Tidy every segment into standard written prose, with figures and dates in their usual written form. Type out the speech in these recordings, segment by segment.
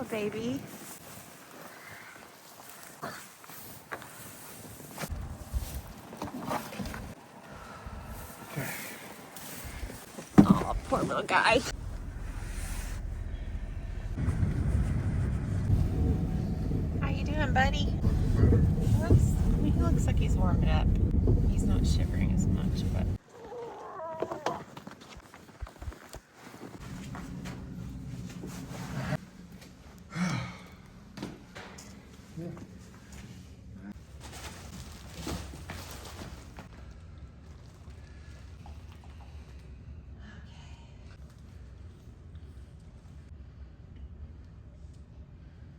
baby. Oh, poor little guy. How you doing, buddy? He looks like he's warming up. He's not shivering as much, but.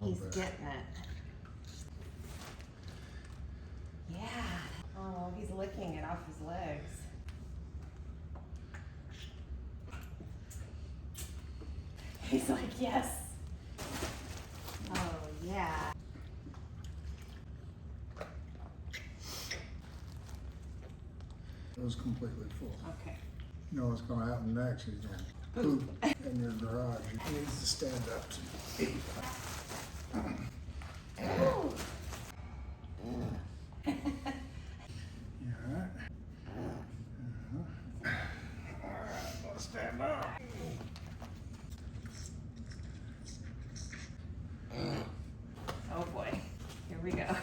He's getting it. Yeah. Oh, he's licking it off his legs. He's like, yes. Oh, yeah. It was completely full. Okay. You know what's going to happen next? He's going to poop in your garage. He needs to stand up to eat. Ooh. You all right? All right, let's stand up. Oh boy. Here we go.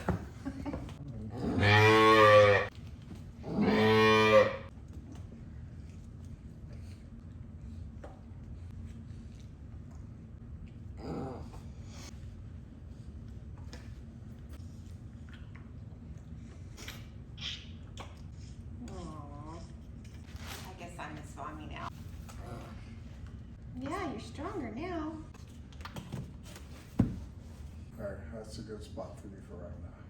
Me now. Yeah, you're stronger now. All right, that's a good spot for you for right now.